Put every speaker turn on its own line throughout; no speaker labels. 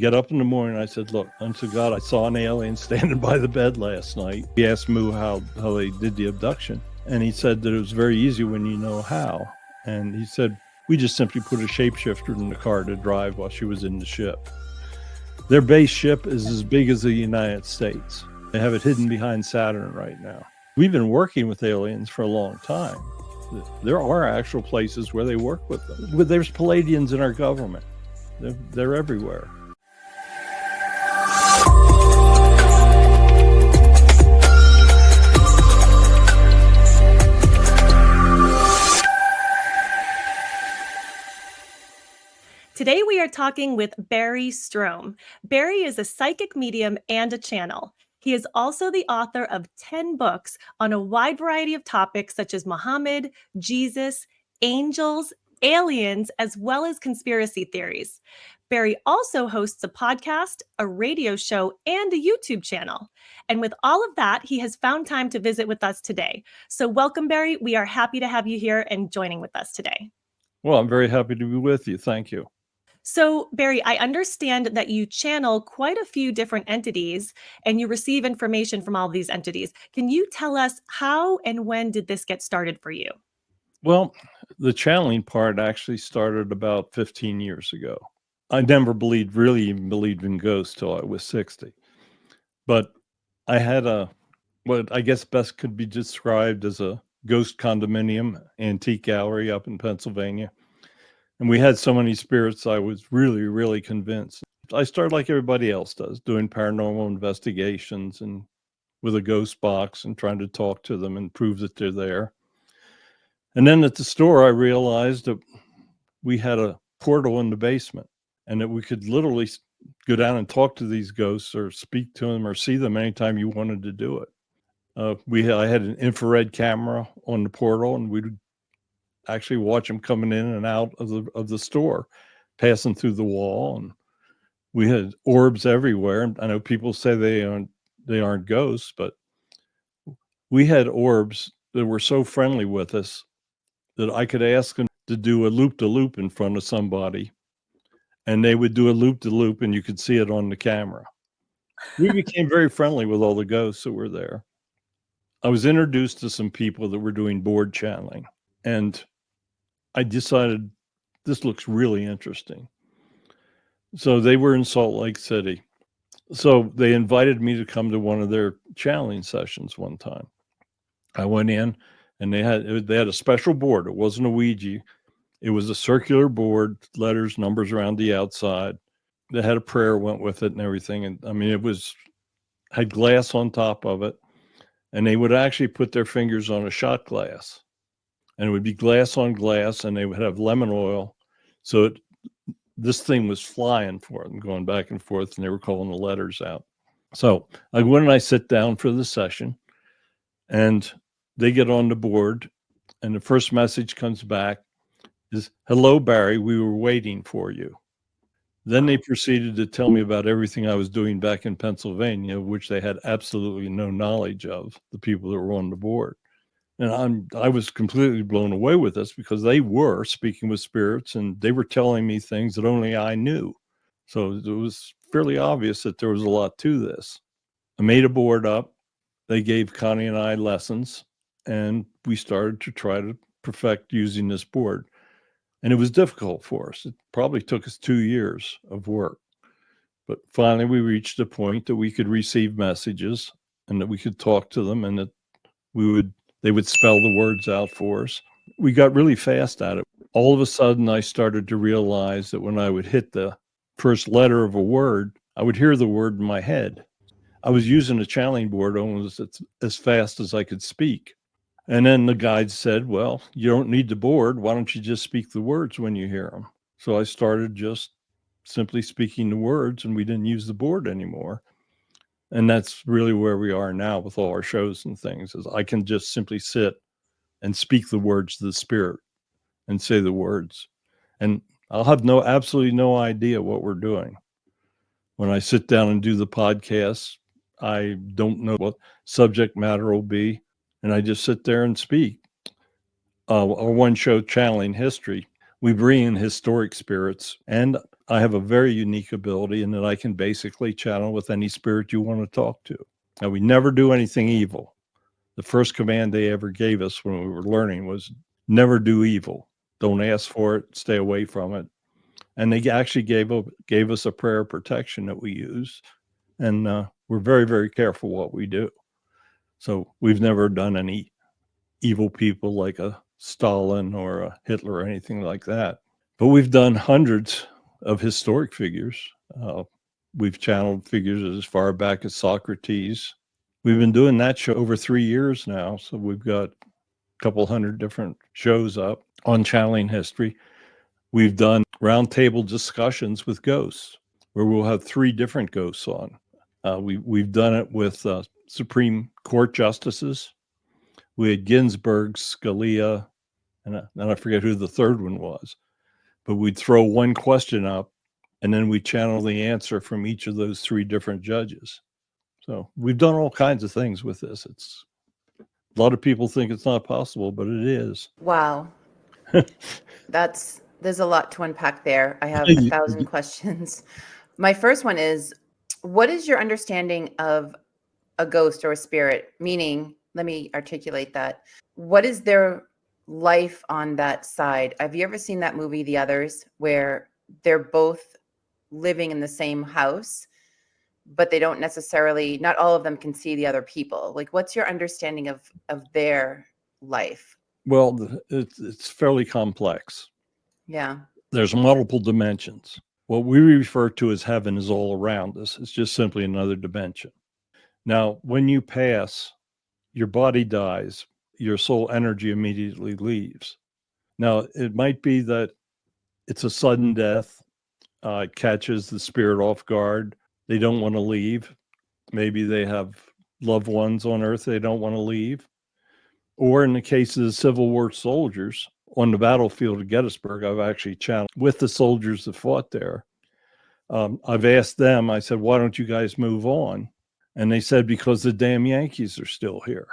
Get up in the morning, I said, look, unto God, I saw an alien standing by the bed last night. He asked Moo how they did the abduction. And he said that it was very easy when you know how. And he said, we just simply put a shapeshifter in the car to drive while she was in the ship. Their base ship is as big as the United States. They have it hidden behind Saturn right now. We've been working with aliens for a long time. There are actual places where they work with them. There's Palladians in our government. They're everywhere.
Today we are talking with Barry Strohm. Barry is a psychic medium and a channel. He is also the author of 10 books on a wide variety of topics such as Mohammad, Jesus, angels, aliens, as well as conspiracy theories. Barry also hosts a podcast, a radio show, and a YouTube channel. And with all of that, he has found time to visit with us today. So welcome, Barry. We are happy to have you here and joining with us today.
Well, I'm very happy to be with you. Thank you.
So, Barry, I understand that you channel quite a few different entities and you receive information from all these entities. Can you tell us how and when did this get started for you?
Well, the channeling part actually started about 15 years ago. I never really even believed in ghosts till I was 60. But I had what I guess best could be described as a ghost condominium antique gallery up in Pennsylvania. And we had so many spirits, I was really, really convinced. I started like everybody else does, doing paranormal investigations and with a ghost box and trying to talk to them and prove that they're there. And then at the store, I realized that we had a portal in the basement and that we could literally go down and talk to these ghosts or speak to them or see them anytime you wanted to do it. I had an infrared camera on the portal, and we'd actually watch them coming in and out of the store, passing through the wall. And we had orbs everywhere. And I know people say they aren't ghosts, but we had orbs that were so friendly with us that I could ask them to do a loop-de-loop in front of somebody, and they would do a loop-de-loop, and you could see it on the camera. We became very friendly with all the ghosts that were there. I was introduced to some people that were doing board channeling, and I decided this looks really interesting. So they were in Salt Lake City. So they invited me to come to one of their channeling sessions one time. I went in, and they had a special board. It wasn't a Ouija. It was a circular board, letters, numbers around the outside. They had a prayer went with it and everything. And I mean, had glass on top of it. And they would actually put their fingers on a shot glass. And it would be glass on glass, and they would have lemon oil. So this thing was flying for them, going back and forth, and they were calling the letters out. So I went and I sit down for the session, and they get on the board, and the first message comes back is, "Hello, Barry, we were waiting for you." Then they proceeded to tell me about everything I was doing back in Pennsylvania, which they had absolutely no knowledge of, the people that were on the board. And I was completely blown away with this because they were speaking with spirits and they were telling me things that only I knew. So it was fairly obvious that there was a lot to this. I made a board up. They gave Connie and I lessons, and we started to try to perfect using this board. And it was difficult for us. It probably took us 2 years of work. But finally, we reached a point that we could receive messages and that we could talk to them, and that they would spell the words out for us. We got really fast at it. All of a sudden, I started to realize that when I would hit the first letter of a word, I would hear the word in my head. I was using a channeling board almost as fast as I could speak. And then the guide said, well, you don't need the board. Why don't you just speak the words when you hear them? So I started just simply speaking the words, and we didn't use the board anymore. And that's really where we are now with all our shows and things, is I can just simply sit and speak the words to the spirit and say the words. And I'll have absolutely no idea what we're doing. When I sit down and do the podcast, I don't know what subject matter will be. And I just sit there and speak. Our one show, Channeling History, we bring in historic spirits. And I have a very unique ability in that I can basically channel with any spirit you want to talk to. Now, we never do anything evil. The first command they ever gave us when we were learning was never do evil. Don't ask for it. Stay away from it. And they actually gave us a prayer of protection that we use. And we're very, very careful what we do. So we've never done any evil people like a Stalin or a Hitler or anything like that. But we've done hundreds of historic figures. We've channeled figures as far back as Socrates. We've been doing that show over 3 years now. So we've got a couple hundred different shows up on channeling history. We've done roundtable discussions with ghosts where we'll have 3 different ghosts on. We've done it with Supreme Court justices. We had Ginsburg, Scalia, and I forget who the third one was. But we'd throw one question up, and then we channel the answer from each of those 3 different judges. So we've done all kinds of things with this. It's a lot of people think it's not possible, but it is.
Wow. There's a lot to unpack there. I have 1,000 questions. My first one is, what is your understanding of a ghost or a spirit? Meaning, let me articulate that. What is their life on that side? Have you ever seen that movie, The Others, where they're both living in the same house, but they don't necessarily, not all of them can see the other people? Like, what's your understanding of their life?
Well, it's fairly complex.
Yeah.
There's multiple dimensions. What we refer to as heaven is all around us. It's just simply another dimension. Now, when you pass, your body dies, your soul energy immediately leaves. Now, it might be that it's a sudden death. It catches the spirit off guard. They don't want to leave. Maybe they have loved ones on earth they don't want to leave. Or in the case of the Civil War soldiers on the battlefield of Gettysburg, I've actually channeled with the soldiers that fought there. I've asked them, I said, why don't you guys move on? And they said, because the damn Yankees are still here.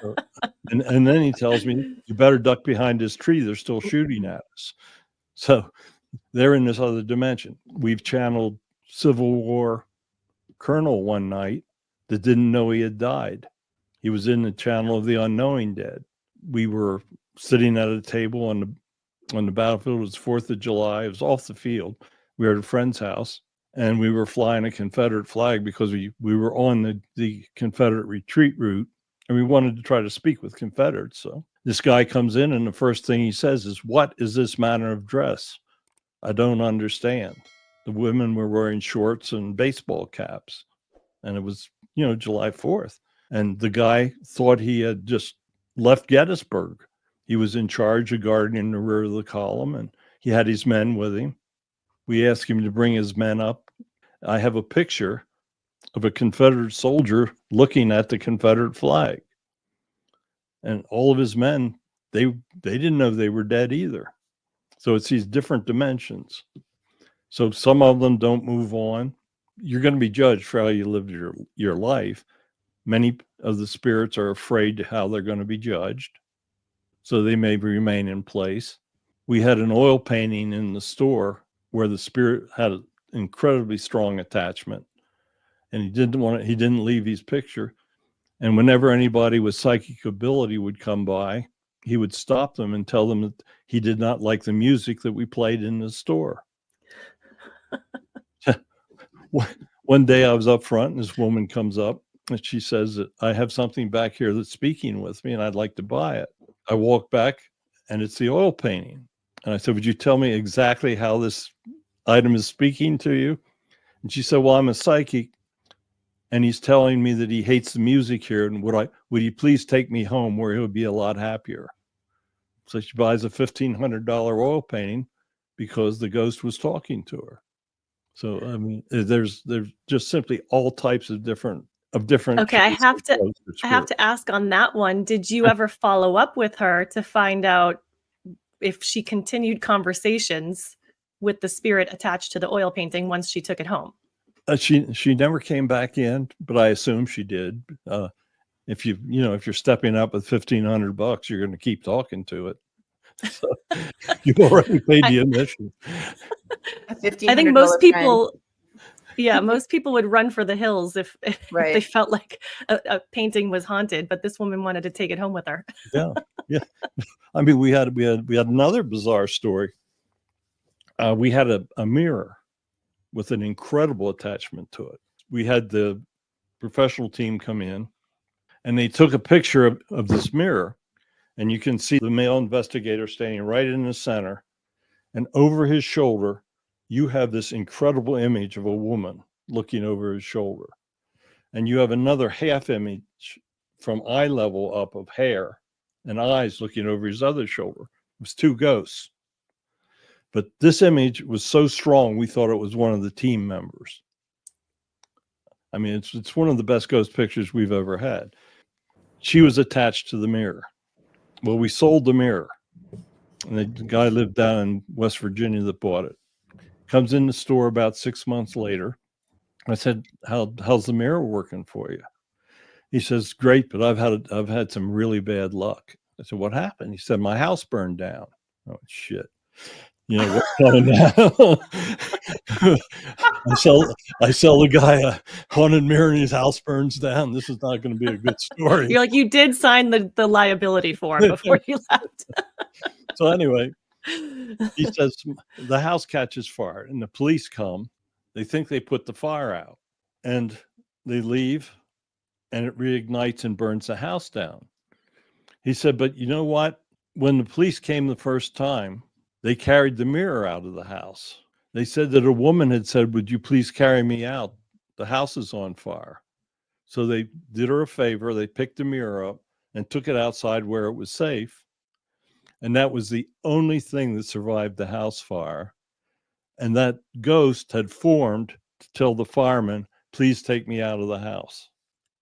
So, and then he tells me, you better duck behind this tree. They're still shooting at us. So they're in this other dimension. We've channeled Civil War colonel one night that didn't know he had died. He was in the channel of the unknowing dead. We were sitting at a table on the battlefield. It was 4th of July. It was off the field. We were at a friend's house, and we were flying a Confederate flag because we were on the Confederate retreat route, and we wanted to try to speak with Confederates. So this guy comes in, and the first thing he says is, what is this manner of dress? I don't understand. The women were wearing shorts and baseball caps, and it was, July 4th. And the guy thought he had just left Gettysburg. He was in charge of guarding the rear of the column, and he had his men with him. We asked him to bring his men up. I have a picture of a Confederate soldier looking at the Confederate flag. And all of his men, they didn't know they were dead either. So it's these different dimensions. So some of them don't move on. You're going to be judged for how you lived your life. Many of the spirits are afraid how they're going to be judged, so they may remain in place. We had an oil painting in the store where the spirit had an incredibly strong attachment, and he didn't leave his picture. And whenever anybody with psychic ability would come by, he would stop them and tell them that he did not like the music that we played in the store. One day I was up front, and this woman comes up, and she says that I have something back here that's speaking with me, and I'd like to buy it. I walk back, and it's the oil painting. And I said, would you tell me exactly how this item is speaking to you? And she said, well, I'm a psychic, and he's telling me that he hates the music here, and would he please take me home where he would be a lot happier? So she buys a $1,500 oil painting because the ghost was talking to her. So I mean, there's just simply all types of different.
Okay, I have to ask on that one. Did you ever follow up with her to find out if she continued conversations with the spirit attached to the oil painting once she took it home?
She never came back in, but I assume she did. If you're stepping up with $1,500, you're going to keep talking to it. So you already paid the admission.
A
I think
$1,500
most
fine.
people, most people would run for the hills if they
Right.
felt like a painting was haunted, but this woman wanted to take it home with her.
Yeah. I mean, we had another bizarre story. We had a mirror with an incredible attachment to it. We had the professional team come in, and they took a picture of this mirror, and you can see the male investigator standing right in the center, and over his shoulder, you have this incredible image of a woman looking over his shoulder, and you have another half image from eye level up of hair and eyes looking over his other shoulder. It was two ghosts. But this image was so strong, we thought it was one of the team members. I mean, it's one of the best ghost pictures we've ever had. She was attached to the mirror. Well, we sold the mirror. And the guy lived down in West Virginia that bought it. Comes in the store about 6 months later. I said, how's the mirror working for you? He says, great, but I've had some really bad luck. I said, what happened? He said, my house burned down. Oh, shit. You know what's coming now? I sell the guy a haunted mirror and his house burns down. This is not going to be a good story.
You're like, you did sign the liability form before you left.
So anyway, he says the house catches fire and the police come. They think they put the fire out and they leave and it reignites and burns the house down. He said, but you know what? When the police came the first time, they carried the mirror out of the house. They said that a woman had said, would you please carry me out? The house is on fire. So they did her a favor. They picked the mirror up and took it outside where it was safe. And that was the only thing that survived the house fire. And that ghost had formed to tell the fireman, please take me out of the house.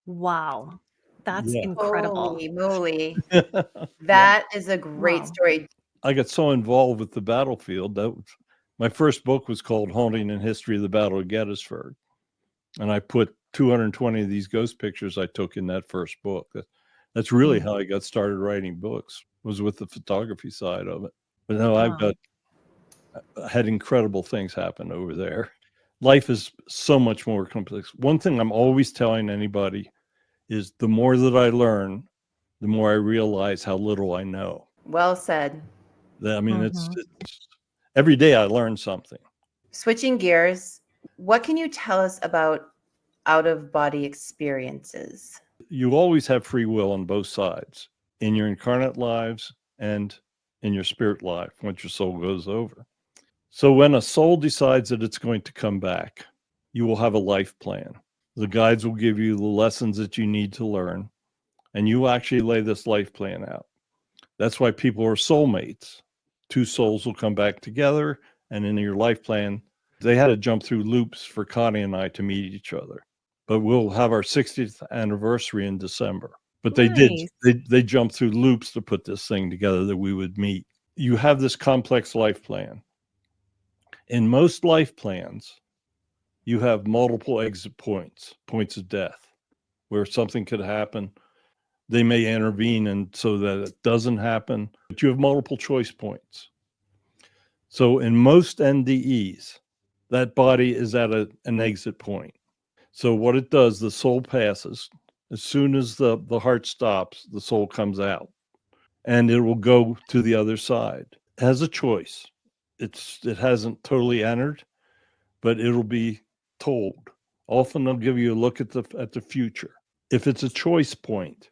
Wow. That's
Yeah.
incredible.
Holy moly. That is a great
Wow.
story.
I got so involved with the battlefield that my first book was called Haunting and History of the Battle of Gettysburg. And I put 220 of these ghost pictures I took in that first book. That's really how I got started writing books, was with the photography side of it. But no,
Wow.
I had incredible things happen over there. Life is so much more complex. One thing I'm always telling anybody is the more that I learn, the more I realize how little I know.
Well said.
I mean, it's every day I learn something.
Switching gears, what can you tell us about out-of-body experiences?
You always have free will on both sides, in your incarnate lives and in your spirit life once your soul goes over. So when a soul decides that it's going to come back, you will have a life plan. The guides will give you the lessons that you need to learn, and you will actually lay this life plan out. That's why people are soulmates. Two souls will come back together, and in your life plan, they had to jump through loops for Connie and I to meet each other. But we'll have our 60th anniversary in December. But they jumped through loops to put this thing together that we would meet. You have this complex life plan. In most life plans, you have multiple exit points of death, where something could happen. They may intervene and so that it doesn't happen, but you have multiple choice points. So in most NDEs, that body is at an exit point. So what it does, the soul passes. As soon as the heart stops, the soul comes out and it will go to the other side. It has a choice. It hasn't totally entered, but it'll be told. Often they'll give you a look at the future. If it's a choice point,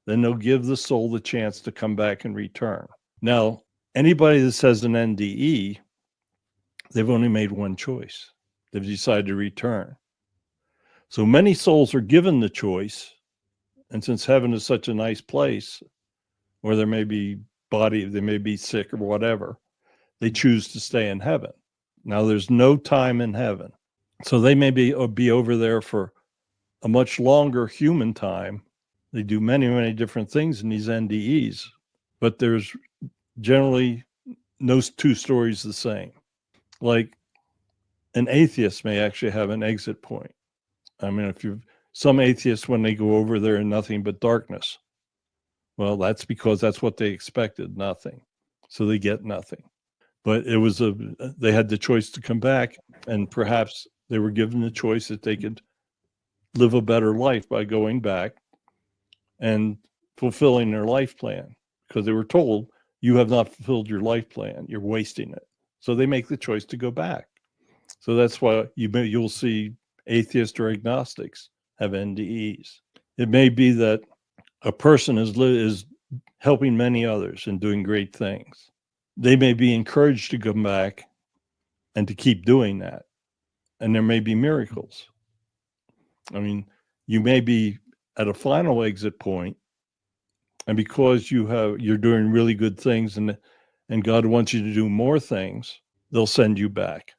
then they'll give the soul the chance to come back and return. Now, anybody that says an NDE, they've only made one choice. They've decided to return. So many souls are given the choice. And since heaven is such a nice place, or there may be they may be sick or whatever, they choose to stay in heaven. Now, there's no time in heaven. So they may be over there for a much longer human time. They do many, many different things in these NDEs, but there's generally no two stories the same. Like an atheist may actually have an exit point. I mean, some atheists, when they go over there, are nothing but darkness. Well, that's because that's what they expected, nothing. so they get nothing. But it was they had the choice to come back, and perhaps they were given the choice that they could live a better life by going back and fulfilling their life plan, because they were told, you have not fulfilled your life plan, you're wasting it. So they make the choice to go back. So that's why you'll see atheists or agnostics have NDEs. It may be that a person is helping many others and doing great things. They may be encouraged to come back and to keep doing that. And there may be miracles. I mean, you may be at a final exit point, and because you're doing really good things and God wants you to do more things, they'll send you back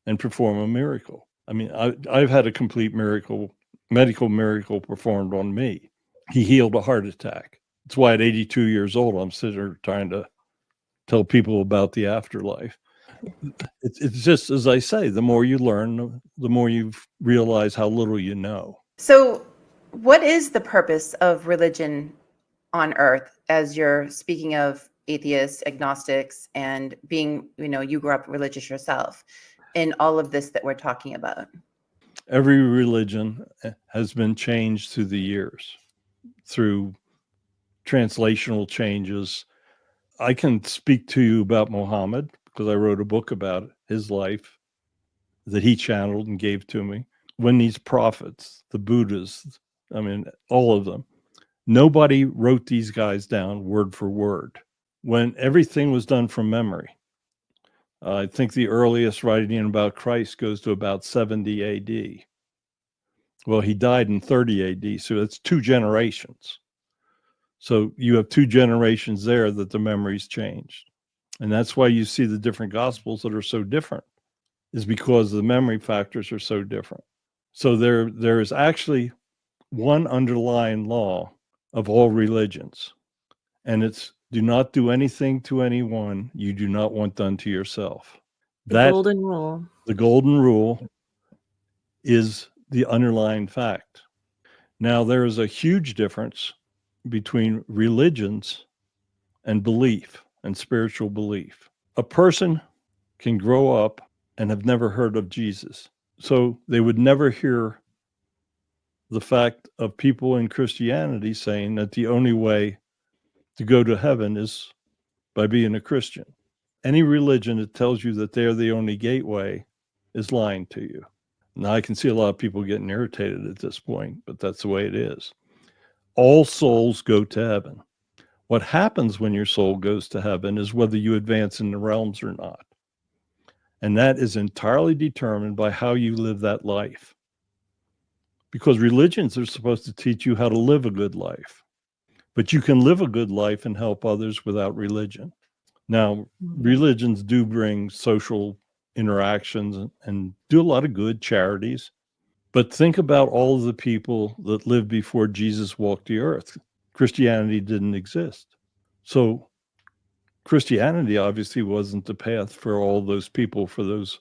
and perform a miracle. I mean, I've had a complete medical miracle performed on me. He healed a heart attack. That's why at 82 years old, I'm sitting there trying to tell people about the afterlife. It's just, as I say, the more you learn, the more you realize how little you know.
So what is the purpose of religion on earth, as you're speaking of atheists, agnostics, and being, you grew up religious yourself, in all of this that we're talking about?
Every religion has been changed through the years, through translational changes. I can speak to you about Mohammad because I wrote a book about his life that he channeled and gave to me. When these prophets, the Buddhists, I mean, all of them, nobody wrote these guys down word for word. When everything was done from memory, I think the earliest writing about Christ goes to about 70 AD. Well, he died in 30 AD, so that's 2 generations. So you have 2 generations there that the memory's changed. And that's why you see the different gospels that are so different, is because the memory factors are so different. So there is actually one underlying law of all religions, and it's do not do anything to anyone you do not want done to yourself.
The golden rule.
The golden rule is the underlying fact. Now, there is a huge difference between religions and belief and spiritual belief. A person can grow up and have never heard of Jesus, so they would never hear the fact of people in Christianity saying that the only way to go to heaven is by being a Christian. Any religion that tells you that they're the only gateway is lying to you. Now, I can see a lot of people getting irritated at this point, but that's the way it is. All souls go to heaven. What happens when your soul goes to heaven is whether you advance in the realms or not. And that is entirely determined by how you live that life. Because religions are supposed to teach you how to live a good life. But you can live a good life and help others without religion. Now, religions do bring social interactions and do a lot of good, charities. But think about all of the people that lived before Jesus walked the earth. Christianity didn't exist. So Christianity obviously wasn't the path for all those people for those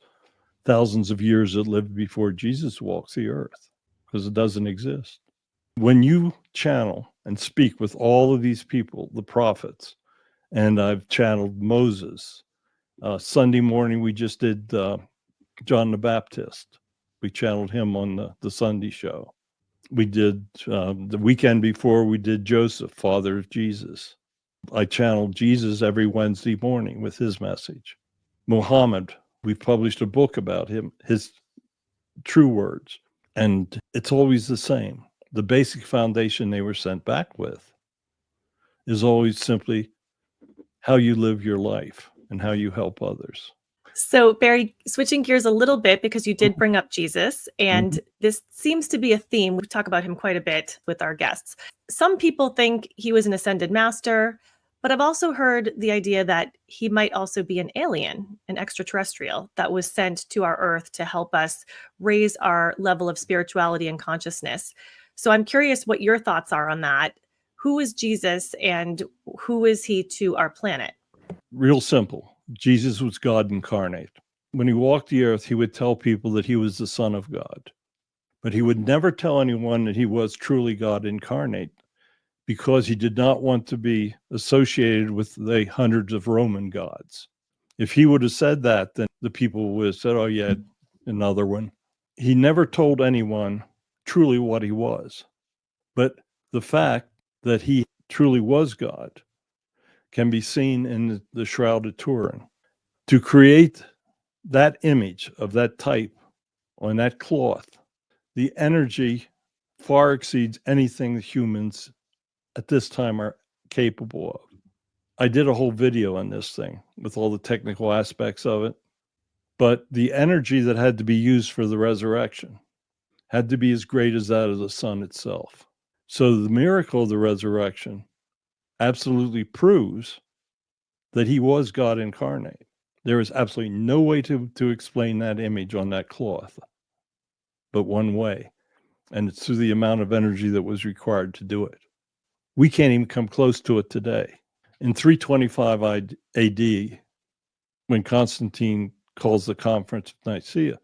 thousands of years that lived before Jesus walked the earth, because it doesn't exist. When you channel and speak with all of these people, the prophets, and I've channeled Moses. Sunday morning, we just did John the Baptist. We channeled him on the Sunday show. We did the weekend before, we did Joseph, father of Jesus. I channeled Jesus every Wednesday morning with his message. Mohammad, we published a book about him, his true words. And it's always the same. The basic foundation they were sent back with is always simply how you live your life and how you help others.
So, Barry, switching gears a little bit, because you did bring up Jesus, and this seems to be a theme. We talk about him quite a bit with our guests. Some people think he was an ascended master, but I've also heard the idea that he might also be an alien, an extraterrestrial that was sent to our Earth to help us raise our level of spirituality and consciousness. So I'm curious what your thoughts are on that. Who is Jesus and who is he to our planet?
Real simple. Jesus was God incarnate. When he walked the earth, he would tell people that he was the Son of God. But he would never tell anyone that he was truly God incarnate, because he did not want to be associated with the hundreds of Roman gods. If he would have said that, then the people would have said, oh, yeah, another one. He never told anyone truly what he was. But the fact that he truly was God can be seen in the Shroud of Turin. To create that image of that type on that cloth, the energy far exceeds anything that humans at this time are capable of. I did a whole video on this thing with all the technical aspects of it, but the energy that had to be used for the resurrection had to be as great as that of the sun itself. So the miracle of the resurrection absolutely proves that he was God incarnate. There is absolutely no way to explain that image on that cloth, but one way, and it's through the amount of energy that was required to do it. We can't even come close to it today. In 325 AD, when Constantine calls the Conference of Nicaea,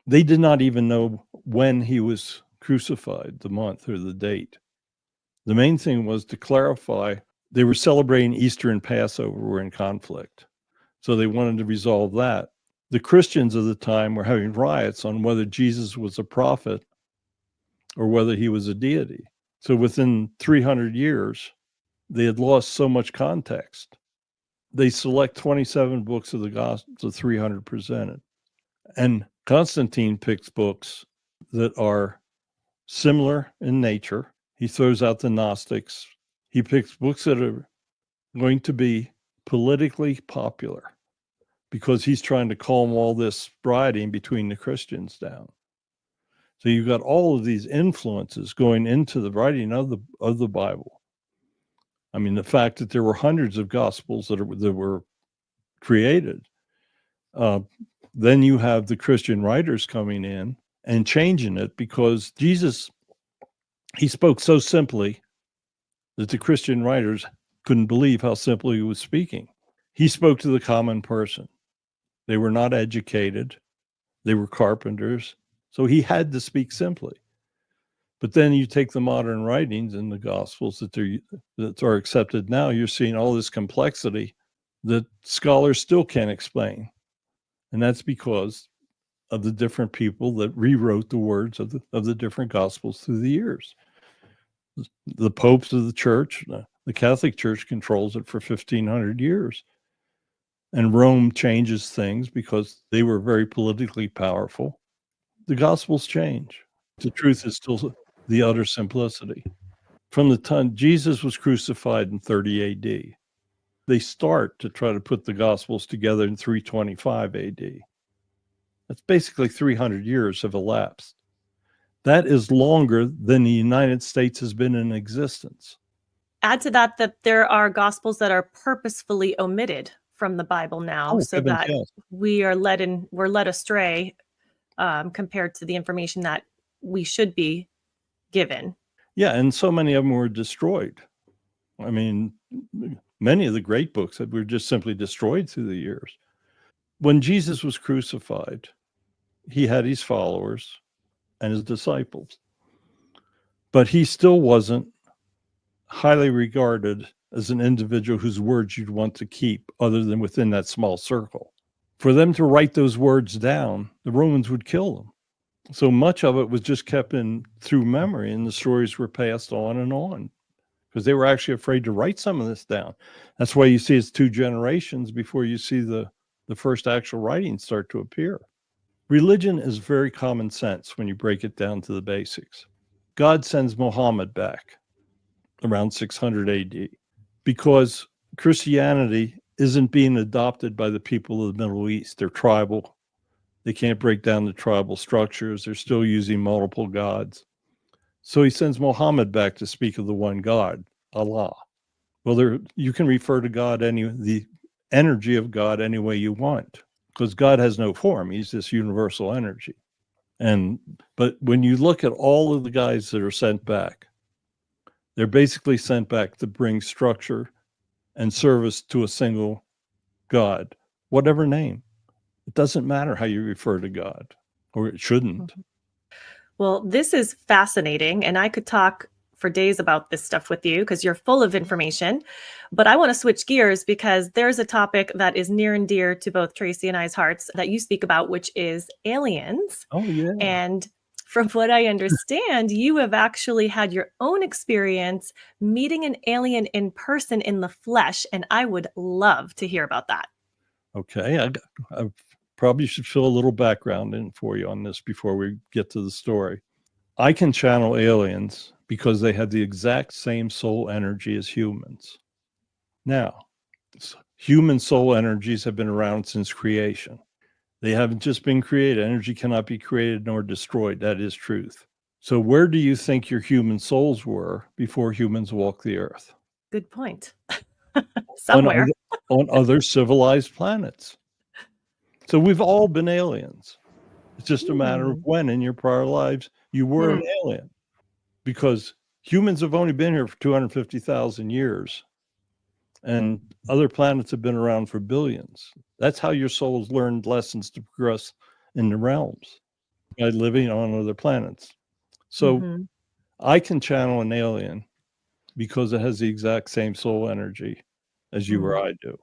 they did not even know when he was crucified, the month or the date. The main thing was to clarify they were celebrating Easter and Passover were in conflict. So they wanted to resolve that. The Christians of the time were having riots on whether Jesus was a prophet or whether he was a deity. So within 300 years, they had lost so much context. They select 27 books of the Gospels, the 300 presented. And Constantine picks books that are similar in nature. He throws out the Gnostics. He picks books that are going to be politically popular because he's trying to calm all this rioting between the Christians down. So you've got all of these influences going into the writing of the Bible. I mean, the fact that there were hundreds of Gospels that were created. Then you have the Christian writers coming in and changing it because Jesus, he spoke so simply that the Christian writers couldn't believe how simply he was speaking. He spoke to the common person. They were not educated. They were carpenters. So he had to speak simply. But then you take the modern writings and the Gospels that are accepted now, you're seeing all this complexity that scholars still can't explain. And that's because of the different people that rewrote the words of the different Gospels through the years. The popes of the church, the Catholic Church controls it for 1,500 years. And Rome changes things because they were very politically powerful. The Gospels change. The truth is still the utter simplicity. From the time Jesus was crucified in 30 AD, they start to try to put the Gospels together in 325 AD. That's basically 300 years have elapsed. That is longer than the United States has been in existence.
Add to that there are Gospels that are purposefully omitted from the Bible now, so that we're led astray compared to the information that we should be given.
Yeah, and so many of them were destroyed. I mean, many of the great books that were just simply destroyed through the years. When Jesus was crucified, he had his followers and his disciples, but he still wasn't highly regarded as an individual whose words you'd want to keep other than within that small circle. For them to write those words down, the Romans would kill them. So much of it was just kept in through memory, and the stories were passed on because they were actually afraid to write some of this down. That's why you see it's 2 generations before you see the first actual writings start to appear. Religion is very common sense when you break it down to the basics. God sends Mohammad back around 600 AD because Christianity isn't being adopted by the people of the Middle East. They're tribal. They can't break down the tribal structures. They're still using multiple gods. So he sends Mohammad back to speak of the one God, Allah. Well, you can refer to God the energy of God any way you want, because God has no form. He's this universal energy. But when you look at all of the guys that are sent back, they're basically sent back to bring structure and service to a single God, whatever name. It doesn't matter how you refer to God, or it shouldn't.
Well, this is fascinating, and I could talk for days about this stuff with you because you're full of information. But I want to switch gears because there's a topic that is near and dear to both Tracy and I's hearts that you speak about, which is aliens.
Oh, yeah.
And from what I understand, you have actually had your own experience meeting an alien in person in the flesh. And I would love to hear about that.
Okay. I probably should fill a little background in for you on this before we get to the story. I can channel aliens because they have the exact same soul energy as humans. Now, human soul energies have been around since creation. They haven't just been created. Energy cannot be created nor destroyed. That is truth. So where do you think your human souls were before humans walked the earth?
Good point.
On
Somewhere.
other civilized planets. So we've all been aliens. It's just a matter of when in your prior lives you were an alien. Because humans have only been here for 250,000 years. And other planets have been around for billions. That's how your souls learned lessons to progress in the realms, by living on other planets. So I can channel an alien because it has the exact same soul energy as you or I do.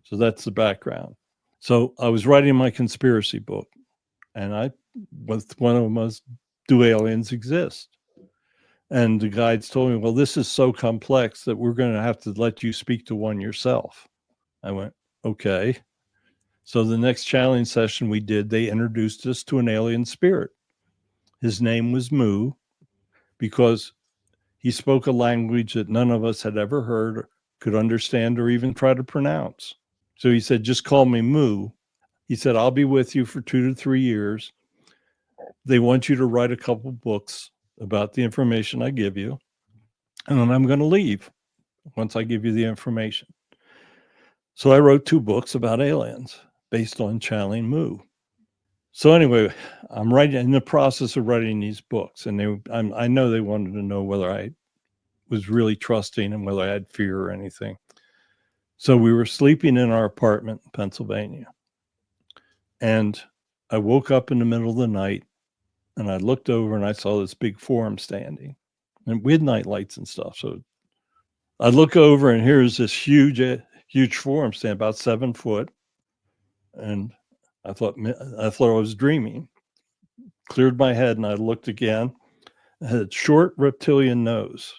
So that's the background. So I was writing my conspiracy book, and one of them was, do aliens exist? And the guides told me, well, this is so complex that we're going to have to let you speak to one yourself. I went, okay. So the next challenge session we did, they introduced us to an alien spirit. His name was Mu, because he spoke a language that none of us had ever heard, could understand, or even try to pronounce. So he said, just call me Mu. He said, I'll be with you for 2 to 3 years. They want you to write a couple books about the information I give you, and then I'm going to leave once I give you the information. So I wrote 2 books about aliens based on channeling Mu. So anyway, I'm in the process of writing these books, and I know they wanted to know whether I was really trusting and whether I had fear or anything. So we were sleeping in our apartment in Pennsylvania, and I woke up in the middle of the night, and I looked over and I saw this big form standing, and we had night lights and stuff. So I look over, and here's this huge form standing about 7 foot, and I thought I was dreaming. Cleared my head, and I looked again. It had a short reptilian nose,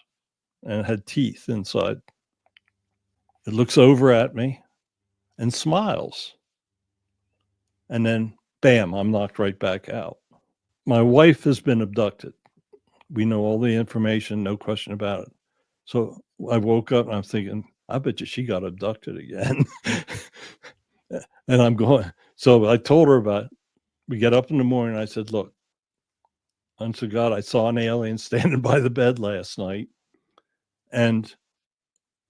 and it had teeth inside. It looks over at me and smiles. And then, bam, I'm knocked right back out. My wife has been abducted. We know all the information, no question about it. So I woke up and I'm thinking, I bet you she got abducted again. And I'm going, so I told her about it. We get up in the morning. I said, look, honest to God, I saw an alien standing by the bed last night, and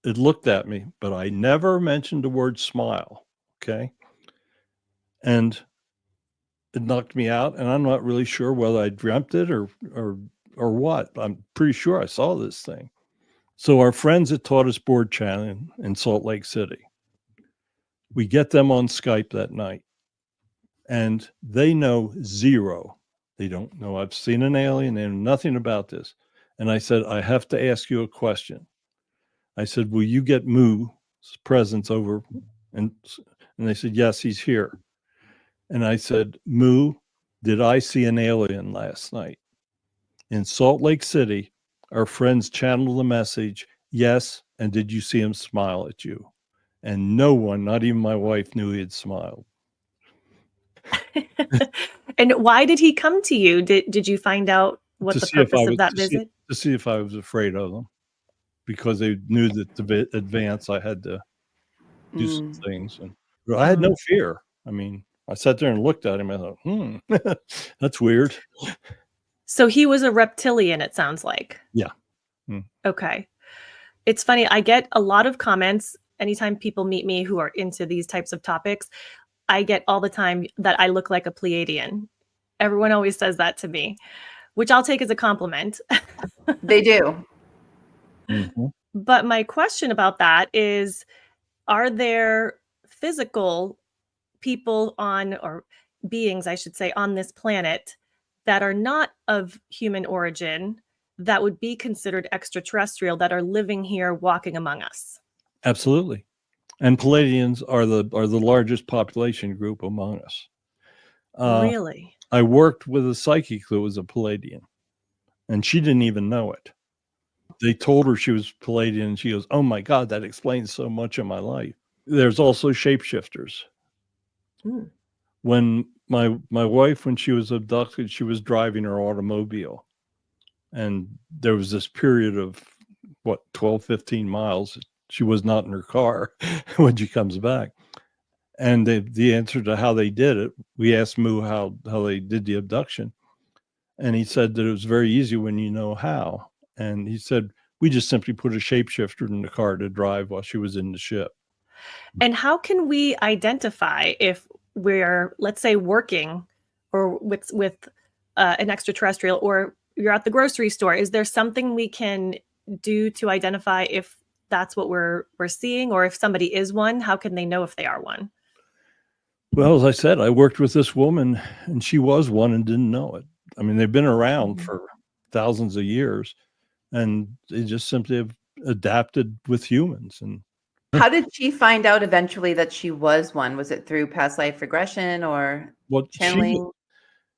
it looked at me, but I never mentioned the word smile. Okay. And it knocked me out, and I'm not really sure whether I dreamt it or what. I'm pretty sure I saw this thing. So our friends that taught us board channeling in Salt Lake City, we get them on Skype that night, and they know zero. They don't know I've seen an alien. They know nothing about this. And I said, I have to ask you a question. I said, will you get Mu's presence over? And they said, yes, he's here. And I said, Mu, did I see an alien last night? In Salt Lake City, our friends channeled the message, yes, and did you see him smile at you? And no one, not even my wife, knew he had smiled.
And why did he come to you? Did you find out what the purpose of that visit?
To see if I was afraid of them, because they knew that to advance, I had to do some things. And I had no fear. I mean, I sat there and looked at him. I thought, that's weird.
So he was a reptilian, it sounds like.
Yeah.
Okay. It's funny. I get a lot of comments anytime people meet me who are into these types of topics. I get all the time that I look like a Pleiadian. Everyone always says that to me, which I'll take as a compliment.
They do.
But my question about that is, are there physical people or beings, I should say, on this planet that are not of human origin that would be considered extraterrestrial that are living here walking among us.
Absolutely. And Palladians are the largest population group among us.
Really?
I worked with a psychic that was a Palladian, and she didn't even know it. They told her she was Palladian, and she goes, "Oh my God, that explains so much of my life." There's also shapeshifters. When my wife, when she was abducted, she was driving her automobile, and there was this period of 12, 15 miles. She was not in her car when she comes back. And the answer to how they did it, we asked Moo how they did the abduction. And he said that it was very easy when you know how. And he said, we just simply put a shapeshifter in the car to drive while she was in the ship.
And how can we identify if we're, let's say, working or with an extraterrestrial, or you're at the grocery store? Is there something we can do to identify if that's what we're seeing, or if somebody is one? How can they know if they are one?
Well, as I said, I worked with this woman, and she was one and didn't know it. I mean, they've been around for thousands of years, and they just simply have adapted with humans. And
how did she find out eventually that she was one? Was it through past life regression or channeling?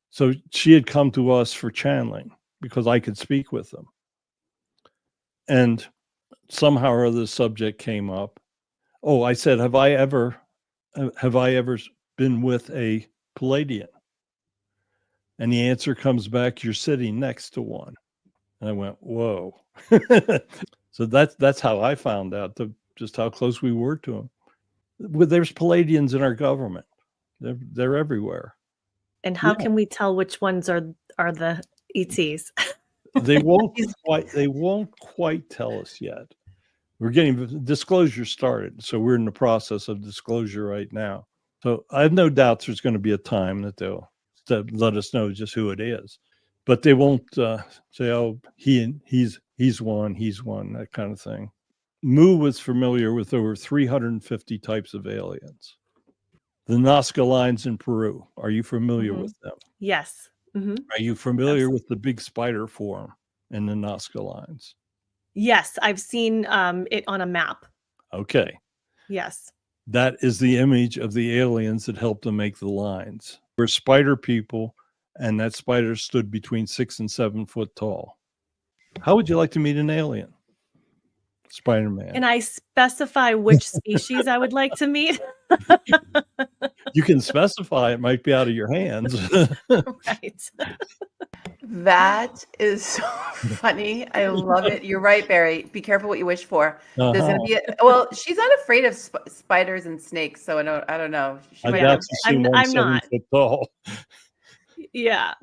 So she had come to us for channeling because I could speak with them. And somehow or other the subject came up. Oh, I said, have I ever been with a Palladian? And the answer comes back, you're sitting next to one. And I went, whoa. So that's how I found out just how close we were to them. There's Palladians in our government. They're everywhere.
And how can we tell which ones are the ETs?
They won't quite tell us yet. We're getting disclosure started, so we're in the process of disclosure right now. So I have no doubts there's going to be a time that they'll let us know just who it is, but they won't say, "Oh, he's one, that kind of thing." Moo was familiar with over 350 types of aliens. The Nazca lines in Peru. Are you familiar with them?
Yes.
Are you familiar with the big spider form in the Nazca lines?
Yes, I've seen it on a map.
Okay.
Yes.
That is the image of the aliens that helped them make the lines. We're spider people, and that spider stood between 6 and 7 foot tall. How would you like to meet an alien? Spider-Man.
Can I specify which species I would like to meet?
You can specify, it might be out of your hands.
Right.
That is so funny. I love it. You're right, Barry. Be careful what you wish for. There's going to be well, she's not afraid of spiders and snakes, so I don't know.
I'm not.
7 foot tall.
Yeah.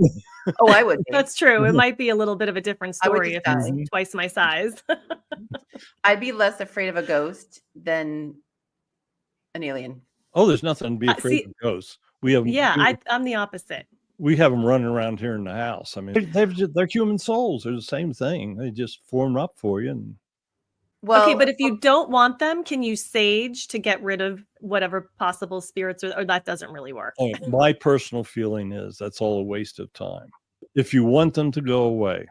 Oh, I would be.
That's true. It might be a little bit of a different story if
die.
it's twice my size.
I'd be less afraid of a ghost than an alien.
Oh, there's nothing to be afraid of ghosts. We have
I'm the opposite.
We have them running around here in the house. I mean, they're human souls. They're the same thing. They just form up for you. And
okay, but if you don't want them, can you sage to get rid of whatever possible spirits, or that doesn't really work?
Oh, my personal feeling is that's all a waste of time. If you want them to go away,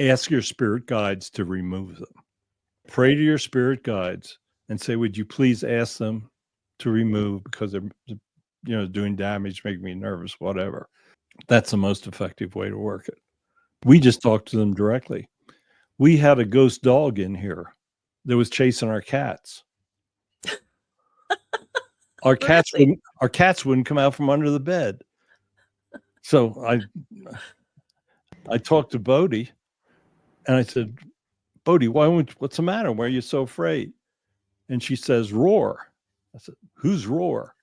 ask your spirit guides to remove them. Pray to your spirit guides and say, would you please ask them to remove, because they're doing damage, making me nervous, whatever. That's the most effective way to work it. We just talked to them directly. We had a ghost dog in here that was chasing our cats. Our cats wouldn't come out from under the bed. So I talked to Bodie, and I said, Bodie, what's the matter? Why are you so afraid? And she says, Roar. I said, who's Roar?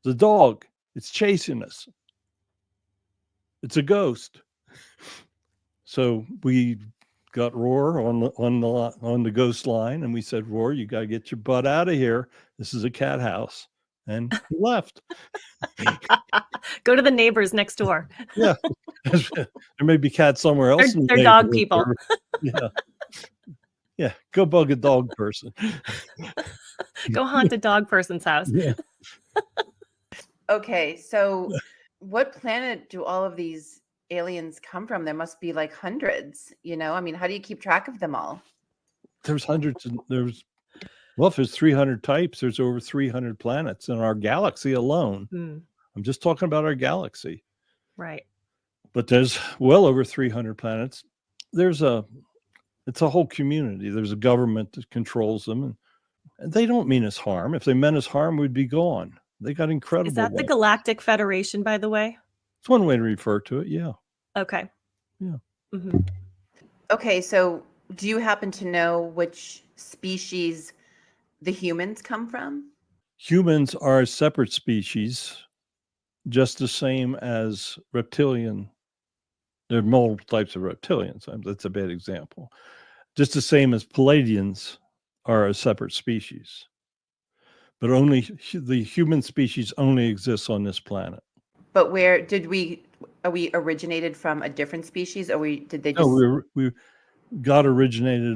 The dog. It's chasing us. It's a ghost. So we got Roar on the ghost line, and we said, Roar, you got to get your butt out of here. This is a cat house. And he left.
Go to the neighbors next door.
Yeah. There may be cats somewhere else.
They're dog people.
Yeah. Yeah. Go bug a dog person.
Go haunt a dog person's house.
Yeah.
Okay. So what planet do all of these aliens come from? There must be like hundreds, you know? I mean, how do you keep track of them all?
There's hundreds, and if there's 300 types, there's over 300 planets in our galaxy alone. I'm just talking about our galaxy.
Right.
But there's well over 300 planets. It's a whole community. There's a government that controls them, and they don't mean us harm. If they meant us harm, we'd be gone. They got incredible.
Is that the
weapons.
Galactic Federation, by the way?
It's one way to refer to it. Yeah.
Okay.
Yeah.
Mm-hmm.
Okay, so do you happen to know which species the humans come from?
Humans are a separate species, just the same as reptilian. There are multiple types of reptilians. That's a bad example. Just the same as Palladians are a separate species. But only the human species only exists on this planet.
But where did we originated from a different species, or did they just?
No, we got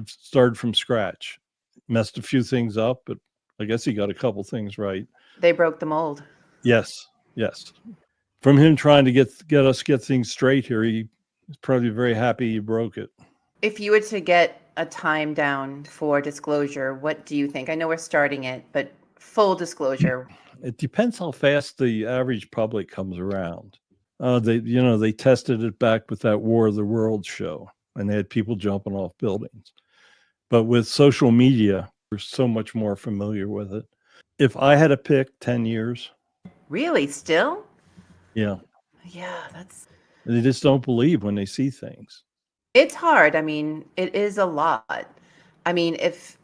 started from scratch, messed a few things up, but I guess he got a couple things right.
They broke the mold.
Yes. From him trying to get things straight here, he's probably very happy he broke it.
If you were to get a time down for disclosure, what do you think? I know we're starting it, but full disclosure.
It depends how fast the average public comes around. They tested it back with that War of the Worlds show, and they had people jumping off buildings. But with social media, we're so much more familiar with it. If I had to pick, 10 years.
Really? Still?
Yeah.
Yeah, that's.
They just don't believe when they see things.
It's hard. I mean, it is a lot. I mean, if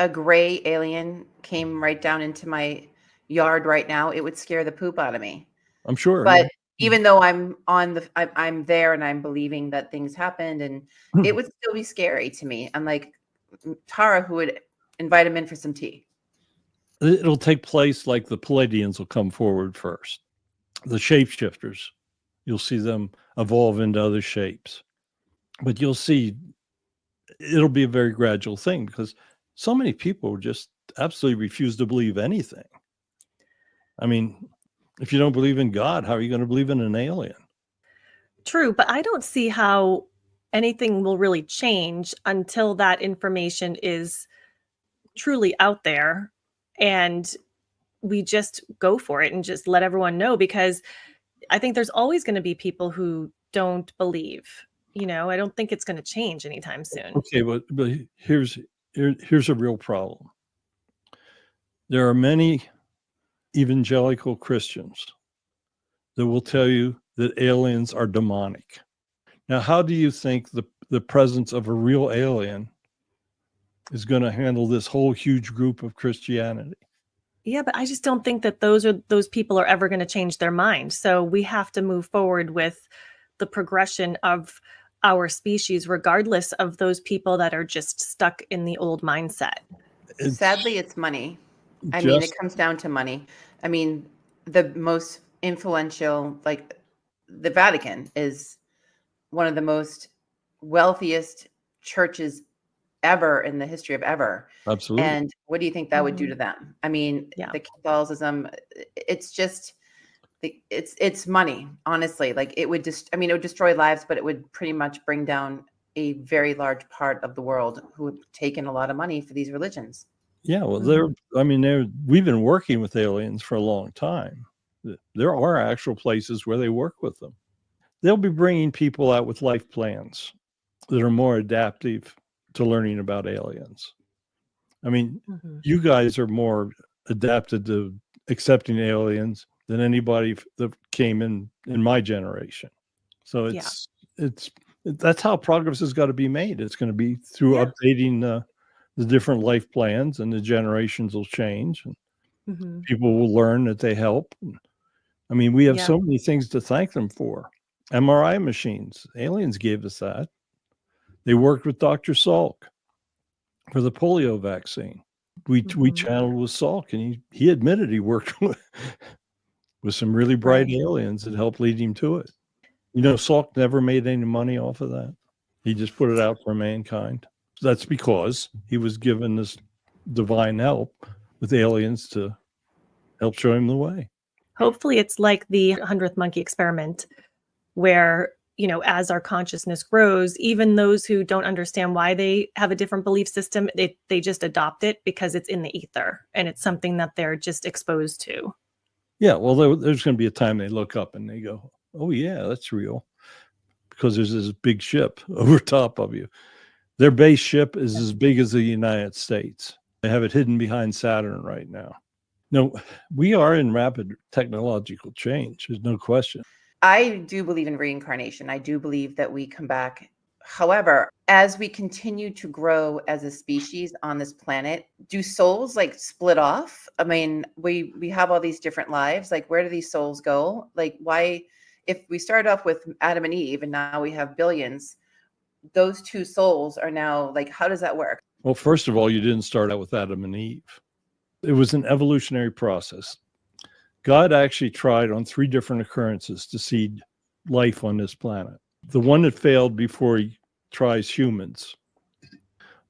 a gray alien came right down into my yard right now, it would scare the poop out of me.
I'm sure.
But
yeah.
Even though I'm there and I'm believing that things happened, and it would still be scary to me. I'm like Tara, who would invite him in for some tea.
It'll take place like the Palladians will come forward first. The shapeshifters, you'll see them evolve into other shapes. But you'll see it'll be a very gradual thing because so many people just absolutely refuse to believe anything. I mean, if you don't believe in God, how are you going to believe in an alien?
True, but I don't see how anything will really change until that information is truly out there and we just go for it and just let everyone know, because I think there's always going to be people who don't believe. I don't think it's going to change anytime soon.
Okay, but here's a real problem. There are many evangelical Christians that will tell you that aliens are demonic. Now, how do you think the presence of a real alien is going to handle this whole huge group of Christianity?
Yeah, but I just don't think that those people are ever going to change their mind. So we have to move forward with the progression of our species, regardless of those people that are just stuck in the old mindset.
Sadly, it's money. I mean, it comes down to money. I mean, the most influential, like the Vatican, is one of the most wealthiest churches ever in the history of ever.
Absolutely.
And what do you think that would do to them? I mean, the Catholicism, it's just, it's money, honestly. Like it would it would destroy lives, but it would pretty much bring down a very large part of the world who have taken a lot of money for these religions.
Yeah, well, we've been working with aliens for a long time. There are actual places where they work with them. They'll be bringing people out with life plans that are more adaptive to learning about aliens. I mean, you guys are more adapted to accepting aliens than anybody that came in my generation. So that's how progress has got to be made. It's going to be through updating the different life plans, and the generations will change, and people will learn that they help. I mean, we have so many things to thank them for. MRI machines, aliens gave us that. They worked with Dr. Salk for the polio vaccine. We channeled with Salk, and he admitted he worked with some really bright aliens that helped lead him to it. Salk never made any money off of that. He just put it out for mankind. That's because he was given this divine help with aliens to help show him the way.
Hopefully it's like the 100th monkey experiment, where as our consciousness grows, even those who don't understand why they have a different belief system, they just adopt it because it's in the ether and it's something that they're just exposed to.
Yeah, well, there's going to be a time they look up and they go, oh, yeah, that's real. Because there's this big ship over top of you. Their base ship is as big as the United States. They have it hidden behind Saturn right now. No, we are in rapid technological change. There's no question.
I do believe in reincarnation. I do believe that we come back. However, as we continue to grow as a species on this planet, do souls like split off? I mean, we have all these different lives. Like, where do these souls go? Like, why, if we started off with Adam and Eve and now we have billions, those two souls are now like, how does that work?
Well, first of all, you didn't start out with Adam and Eve. It was an evolutionary process. God actually tried on 3 different occurrences to seed life on this planet. The one that failed before he tries humans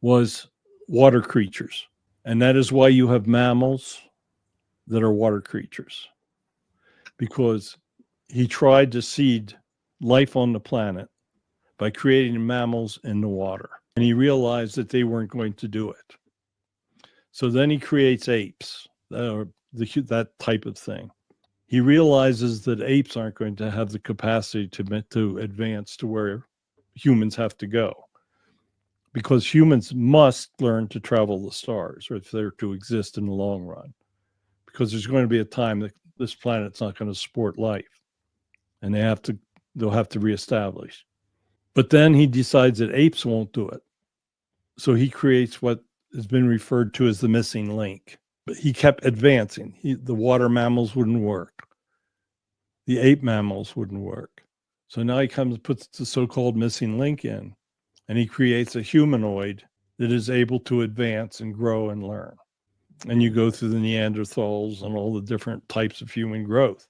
was water creatures. And that is why you have mammals that are water creatures, because he tried to seed life on the planet by creating mammals in the water. And he realized that they weren't going to do it. So then he creates apes, that type of thing. He realizes that apes aren't going to have the capacity to advance to where humans have to go, because humans must learn to travel the stars, or if they're to exist in the long run, because there's going to be a time that this planet's not going to support life, and they'll have to reestablish. But then he decides that apes won't do it, so he creates what has been referred to as the missing link. But he kept advancing. The water mammals wouldn't work. The ape mammals wouldn't work. So now he puts the so-called missing link in, and he creates a humanoid that is able to advance and grow and learn. And you go through the Neanderthals and all the different types of human growth.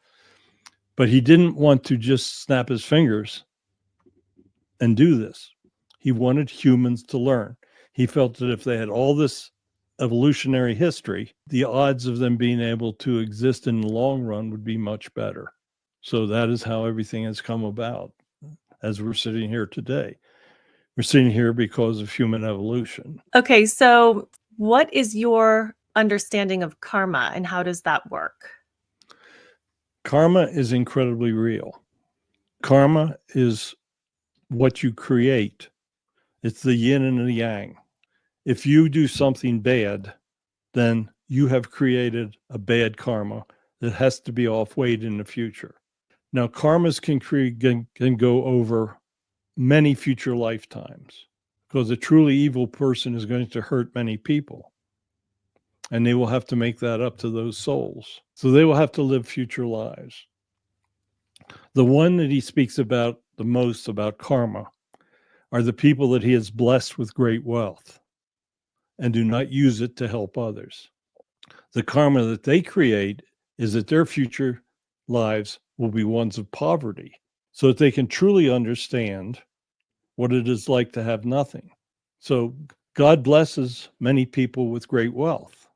But he didn't want to just snap his fingers and do this. He wanted humans to learn. He felt that if they had all this evolutionary history, the odds of them being able to exist in the long run would be much better. So that is how everything has come about as we're sitting here today. We're sitting here because of human evolution.
Okay, so what is your understanding of karma and how does that work?
Karma is incredibly real. Karma is what you create. It's the yin and the yang. If you do something bad, then you have created a bad karma that has to be off-weighed in the future. Now, karmas can go over many future lifetimes, because a truly evil person is going to hurt many people, and they will have to make that up to those souls. So they will have to live future lives. The one that he speaks about the most about karma are the people that he has blessed with great wealth and do not use it to help others. The karma that they create is that their future lives will be ones of poverty, so that they can truly understand what it is like to have nothing. So God blesses many people with great wealth,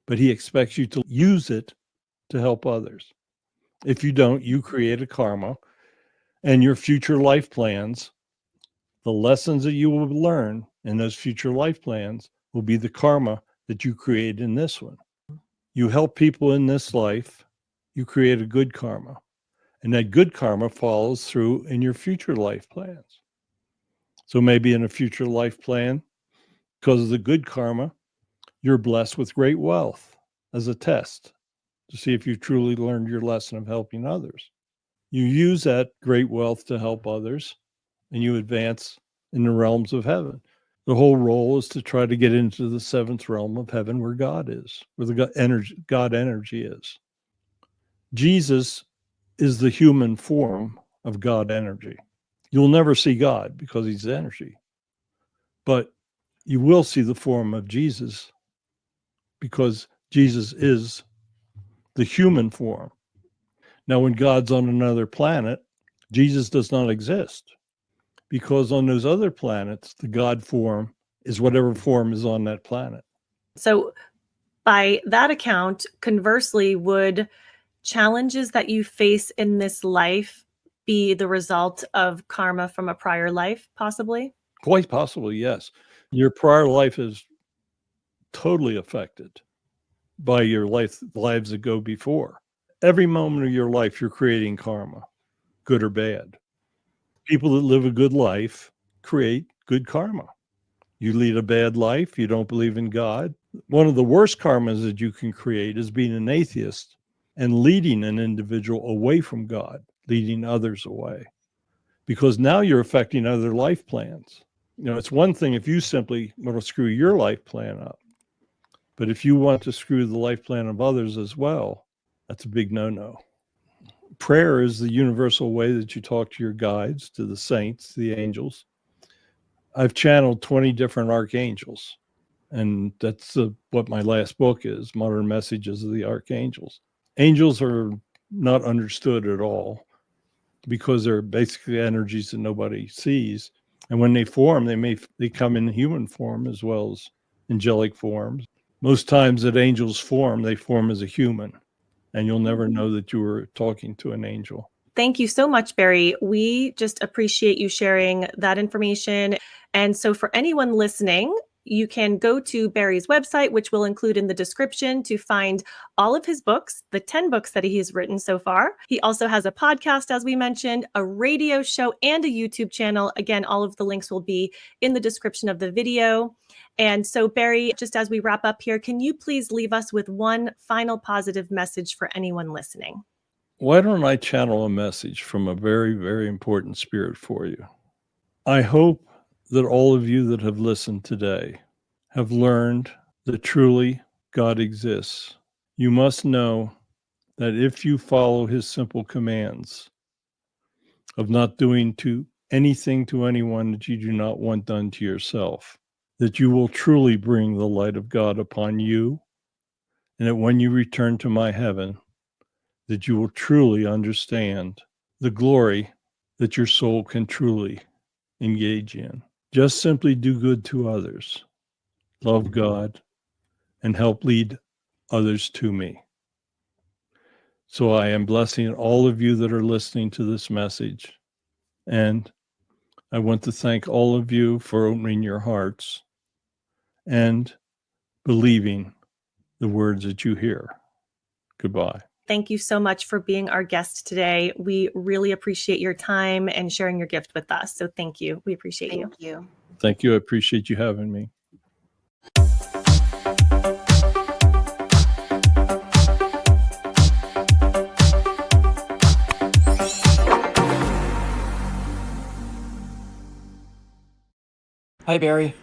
but he expects you to use it to help others. If you don't, you create a karma, and your future life plans, the lessons that you will learn in those future life plans will be the karma that you create in this one. You help people in this life, you create a good karma, and that good karma follows through in your future life plans. So maybe in a future life plan, because of the good karma, you're blessed with great wealth as a test to see if you truly learned your lesson of helping others. You use that great wealth to help others, and you advance in the realms of heaven. The whole role is to try to get into the 7th realm of heaven, where God is, where the God energy is. Jesus is the human form of God energy. You'll never see God because he's energy, but you will see the form of Jesus because Jesus is the human form. Now, when God's on another planet, Jesus does not exist, because on those other planets, the God form is whatever form is on that planet.
So by that account, conversely, would challenges that you face in this life be the result of karma from a prior life, possibly?
Quite possibly, yes. Your prior life is totally affected by your lives that go before. Every moment of your life, you're creating karma, good or bad. People that live a good life create good karma. You lead a bad life, you don't believe in God. One of the worst karmas that you can create is being an atheist and leading an individual away from God, leading others away, because now you're affecting other life plans. It's one thing if you simply want to screw your life plan up, but if you want to screw the life plan of others as well, that's a big no-no. Prayer is the universal way that you talk to your guides, to the saints, the angels. I've channeled 20 different archangels, and that's what my last book is, Modern Messages of the Archangels. Angels are not understood at all because they're basically energies that nobody sees. And when they form, they come in human form as well as angelic forms. Most times that angels form, they form as a human, and you'll never know that you were talking to an angel.
Thank you so much, Barry. We just appreciate you sharing that information. And so for anyone listening, you can go to Barry's website, which we'll include in the description, to find all of his books, the 10 books that he has written so far. He also has a podcast, as we mentioned, a radio show, and a YouTube channel. Again, all of the links will be in the description of the video. And so, Barry, just as we wrap up here, can you please leave us with one final positive message for anyone listening?
Why don't I channel a message from a very, very important spirit for you? I hope that all of you that have listened today have learned that truly God exists. You must know that if you follow his simple commands of not doing anything to anyone that you do not want done to yourself, that you will truly bring the light of God upon you, and that when you return to my heaven, that you will truly understand the glory that your soul can truly engage in. Just simply do good to others, love God, and help lead others to me. So I am blessing all of you that are listening to this message. And I want to thank all of you for opening your hearts and believing the words that you hear. Goodbye.
Thank you so much for being our guest today. We really appreciate your time and sharing your gift with us. So thank you. We appreciate you.
Thank you.
Thank you. I appreciate you having me.
Hi, Barry.